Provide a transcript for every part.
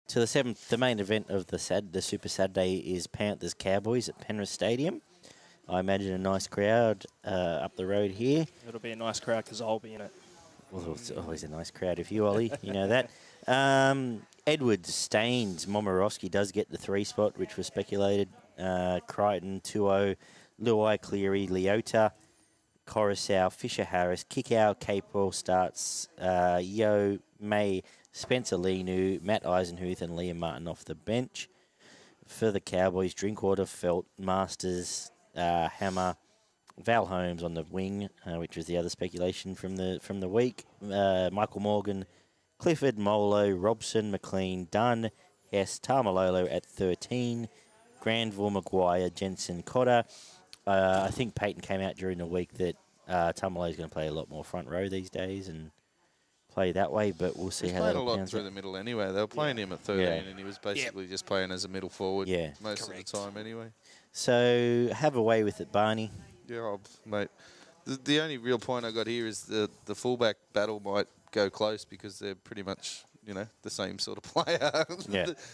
To the 7th, the main event of the Super Saturday is Panthers Cowboys at Penrith Stadium. I imagine a nice crowd up the road here. It'll be a nice crowd because I'll be in it. Well, it's always a nice crowd if you, Ollie, you know that. Edwards, Staines, Momorowski does get the 3 spot, which was speculated. Crichton, Tuo, Luai, Cleary, Leota, Coruscant, Fisher-Harris, Kikau, Capewell starts, Yo, May, Spencer Lenu, Matt Eisenhuth and Liam Martin off the bench. For the Cowboys, Drinkwater, Felt, Masters, Hammer, Val Holmes on the wing, which was the other speculation from the week. Michael Morgan, Clifford, Molo, Robson, McLean, Dunn, Hess, Tamalolo at 13, Granville, Maguire, Jensen, Cotter. I think Peyton came out during the week that Tamalolo is going to play a lot more front row these days and play that way, but we'll see how that played a lot pans through out. the middle anyway. They were playing him at 13, and he was basically just playing as a middle forward most of the time anyway. So have a way with it, Barney. Yeah, mate. The only real point I got here is the fullback battle might go close because they're pretty much, the same sort of player.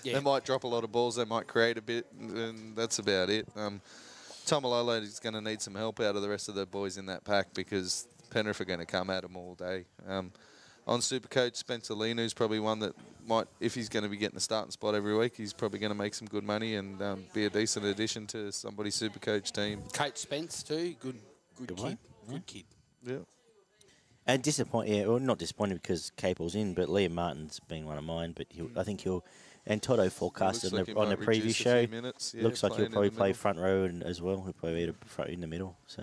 They might drop a lot of balls. They might create a bit, and that's about it. Tamalolo is going to need some help out of the rest of the boys in that pack because Penrith are going to come at him all day. On Supercoach, Spencer Lenu's probably one that might, if he's going to be getting a starting spot every week, he's probably going to make some good money and be a decent addition to somebody's Supercoach team. Kate Spence too, good kid. Good kid. Yeah. And disappointed, well, not disappointed because Capel's in, but Liam Martin's been one of mine. But I think he'll, and Toto forecasted on the previous show, looks like he'll probably play front row as well. He'll probably be in the middle. So.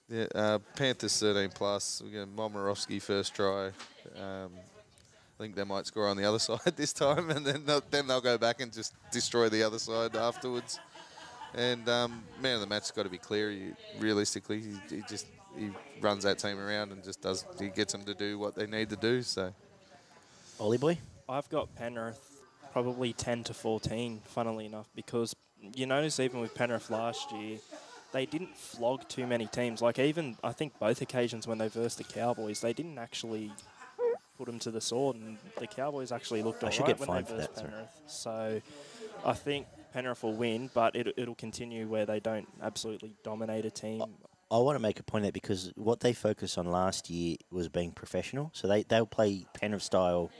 Yeah, Panthers 13 plus. We got Momorowski first try. I think they might score on the other side this time, and then they'll go back and just destroy the other side afterwards. And man of the match's got to be Cleary. Realistically, he runs that team around and he gets them to do what they need to do. So, Ollie boy, I've got Penrith probably 10 to 14. Funnily enough, because you notice even with Penrith last year, they didn't flog too many teams. Like even, I think both occasions when they versed the Cowboys, they didn't actually put them to the sword, and the Cowboys actually looked all right when they versed Penrith. So I think Penrith will win, but it'll continue where they don't absolutely dominate a team. I want to make a point of that because what they focused on last year was being professional. So they'll play Penrith style,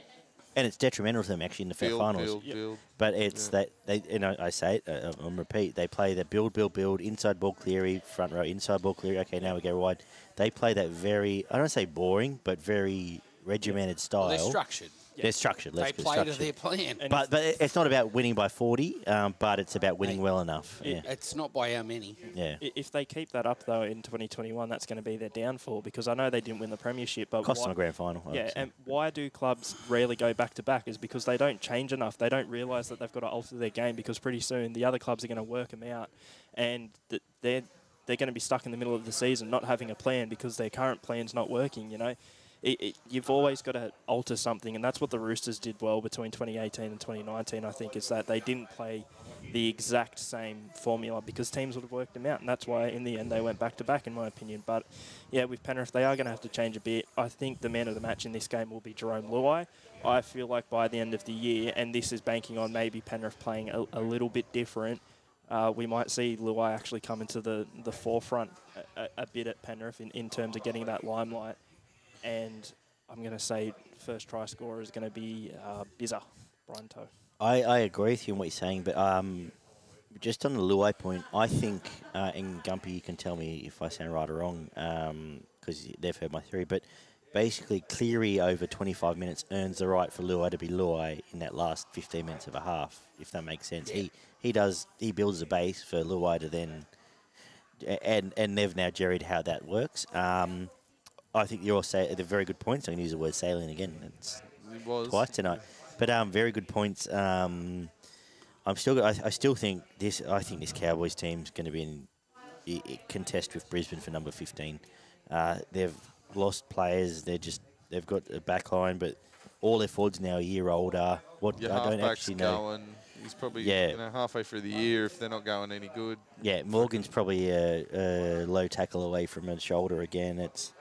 and it's detrimental to them actually in the finals. Build. But it's that they, I say it, on repeat. They play the build, inside ball Cleary, front row, inside ball Cleary. Okay, now we go wide. They play that very, I don't say boring, but very regimented style. Well, they're structured. They're structured. They play to their plan. But it's not about winning by 40, but it's about winning well enough. It's not by how many. Yeah. If they keep that up, though, in 2021, that's going to be their downfall because I know they didn't win the premiership. But cost them a grand final. And why do clubs rarely go back-to-back is because they don't change enough. They don't realise that they've got to alter their game because pretty soon the other clubs are going to work them out and they're going to be stuck in the middle of the season not having a plan because their current plan's not working, You've always got to alter something, and that's what the Roosters did well between 2018 and 2019, I think, is that they didn't play the exact same formula because teams would have worked them out, and that's why, in the end, they went back-to-back, in my opinion. But, yeah, with Penrith, they are going to have to change a bit. I think the man of the match in this game will be Jerome Luai. I feel like by the end of the year, and this is banking on maybe Penrith playing a little bit different, we might see Luai actually come into the forefront a bit at Penrith in terms of getting that limelight. And I'm going to say first try scorer is going to be Bizza, Brian Toe. I agree with you on what you're saying, but just on the Luai point, I think, and Gumpy, you can tell me if I sound right or wrong, because they've heard my theory, but basically Cleary over 25 minutes earns the right for Luai to be Luai in that last 15 minutes of a half, if that makes sense. Yeah. He builds a base for Luai to then, and they've now jerried how that works. I think you're saying they're very good points. I'm going to use the word sailing again. It was twice tonight, but very good points. I still think this. I think this Cowboys team's going to be in contest with Brisbane for number 15. They've lost players. They've got a back line, but all their forwards now a year older. I don't actually know. He's probably halfway through the year if they're not going any good. Yeah, Morgan's probably a low tackle away from a shoulder again. It's.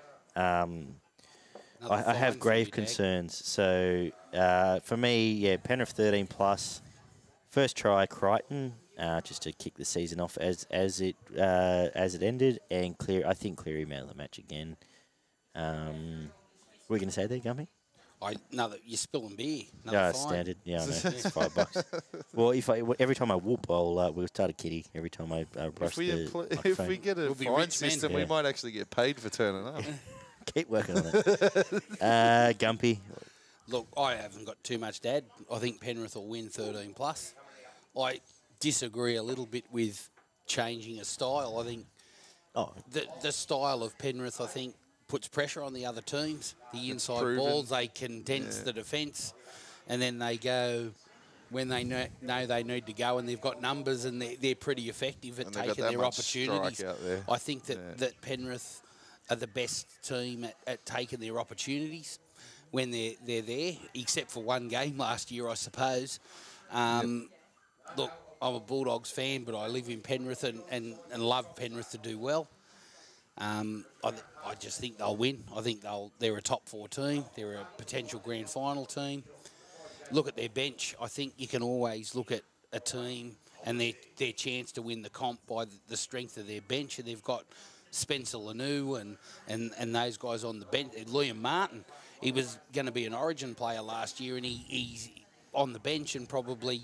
I have grave concerns. So for me, yeah, Penrith 13 plus. First try, Crichton, just to kick the season off as it ended, and I think Cleary man of the match again. What are we going to say there, Gumpy? You're spilling beer. Yeah, standard. Yeah, I know. It's $5. Well, every time I whoop, we'll start a kitty. Every time I brush if we get a fine system, we might actually get paid for turning up. Keep working on it. Gumpy. Look, I haven't got too much to add. I think Penrith will win 13 plus. I disagree a little bit with changing a style. I think the style of Penrith, I think, puts pressure on the other teams. The inside balls, they condense the defence, and then they go when they know they need to go, and they've got numbers, and they're pretty effective at taking their opportunities. I think that Penrith are the best team at taking their opportunities when they're there, except for one game last year, I suppose. Look, I'm a Bulldogs fan, but I live in Penrith and love Penrith to do well. I just think they'll win. I think they're a top 4 team. They're a potential grand final team. Look at their bench. I think you can always look at a team and their chance to win the comp by the strength of their bench. And they've got Spencer Lanu and those guys on the bench. Liam Martin, he was going to be an Origin player last year, and he's on the bench and probably,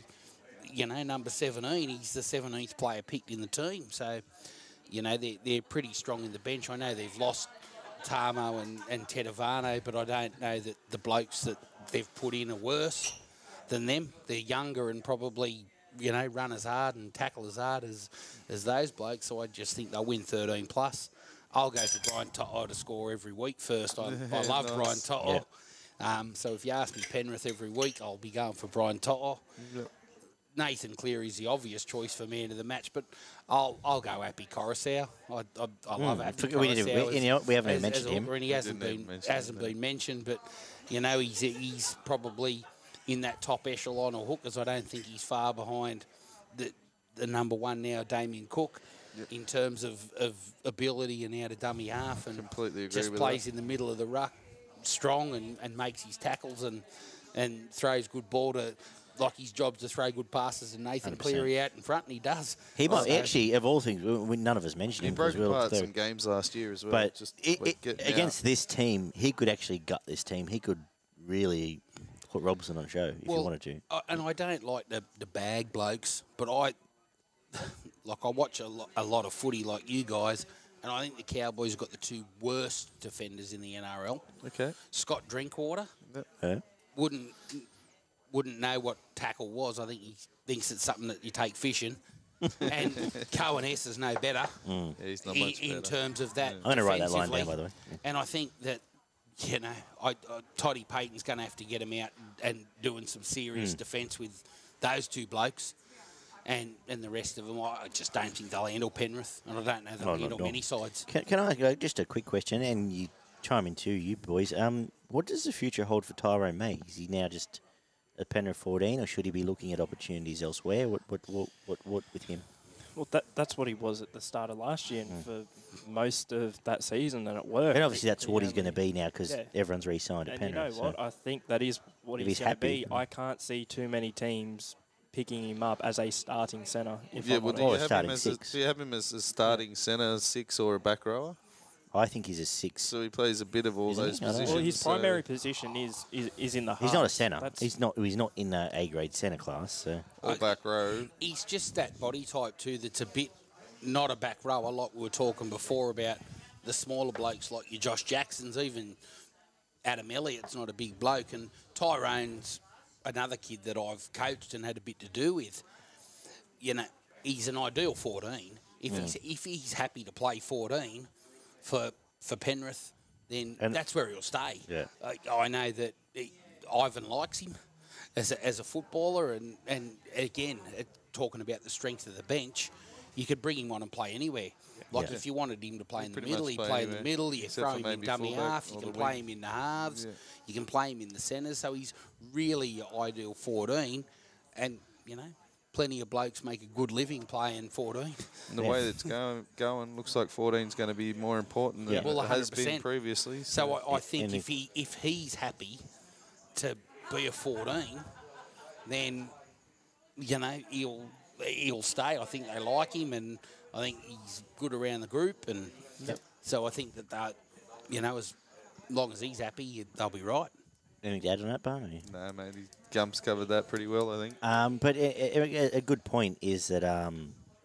number 17. He's the 17th player picked in the team. So, they're pretty strong in the bench. I know they've lost Tamo and Tedavano, but I don't know that the blokes that they've put in are worse than them. They're younger and probably, run as hard and tackle as hard as those blokes. So I just think they'll win 13 plus. I'll go for Brian Toto to score every week first. I love Brian Toto. Yeah. So if you ask me Penrith every week, I'll be going for Brian Toto. Yep. Nathan Cleary's the obvious choice for man of the match, but I'll go Happy Coruscant. I love Happy Coruscant. We haven't even mentioned him. And he hasn't been mentioned, but he's probably in that top echelon of hookers. I don't think he's far behind the number one now, Damien Cook, in terms of ability and out of dummy half, and completely agree just with plays that. in the middle of the ruck, strong and makes his tackles and throws good ball to. Like his job's to throw good passes, and Nathan 100%. Cleary out in front, and he does. He might actually, of all things, none of us mentioned him. He broke apart some games last year as well. But against this team, he could actually gut this team. He could really put Robertson on show if he wanted to. And I don't like the bag blokes, but I watch a lot of footy like you guys, and I think the Cowboys have got the 2 worst defenders in the NRL. Okay. Scott Drinkwater Yeah. wouldn't know what tackle was. I think he thinks it's something that you take fishing. And Cohen S is no better. Yeah, he's not much better. In terms of that. I'm going to write that line down, by the way. And I think that, Toddy Payton's going to have to get him out and doing some serious defence with those 2 blokes. And the rest of them, I just don't think they'll handle Penrith. And I don't know they'll handle many sides. Can I go just a quick question, and you chime in too, you boys. What does the future hold for Tyrone May? Is he now just at Penrith 14, or should he be looking at opportunities elsewhere? What with him? Well, that's what he was at the start of last year and for most of that season, and it worked. And obviously that's what he's going to be now because everyone's re-signed at Penrith. And you know what? I think that is what he's going to be. I can't see too many teams picking him up as a starting centre. Do you have him as a starting centre, 6, or a back rower? I think he's a 6. So he plays a bit of all those positions. Well, his primary position is in the half. He's not a centre. He's not in the A-grade centre class. So. Or back row. He's just that body type too that's a bit not a back rower, like we were talking before about the smaller blokes like your Josh Jacksons, even Adam Elliott's not a big bloke, and Tyrone's another kid that I've coached and had a bit to do with. He's an ideal 14. If he's happy to play 14 for Penrith, then that's where he'll stay. Yeah. I know that Ivan likes him as a footballer, and again, talking about the strength of the bench, you could bring him on and play anywhere. If you wanted him to play in the middle, he'd play in the middle. You throw him in dummy half. You can play him in the halves. Yeah. You can play him in the centres. So he's really your ideal 14, and plenty of blokes make a good living playing 14. And the way that's going looks like 14's going to be more important than Well, it has 100%. been previously. So I think if he's happy to be a 14, then he'll stay. I think they like him, and I think he's good around the group, and so I think that as long as he's happy, they'll be right. Anything to add on that, Barney? No, mate, Gump's covered that pretty well, I think. But a good point is that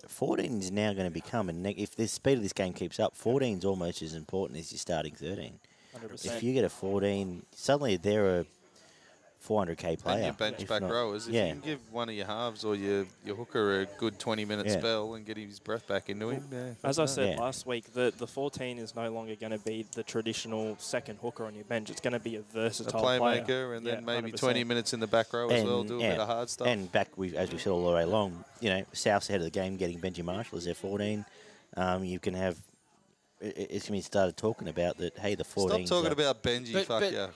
14 is now going to become, if the speed of this game keeps up, 14 is almost as important as your starting 13. 100%. If you get a 14, suddenly they're a 400k player. And your bench back rowers. If you can give one of your halves or your hooker a good 20-minute spell and get his breath back into him. As I said last week, the 14 is no longer going to be the traditional second hooker on your bench. It's going to be a versatile playmaker player. and then maybe 100%. 20 minutes in the back row as well, do a bit of hard stuff. And as we said all the way along, South's ahead of the game getting Benji Marshall as their 14. You can have... It's going to be started talking about that, hey, the 14... Stop talking about Benji, fuck yeah.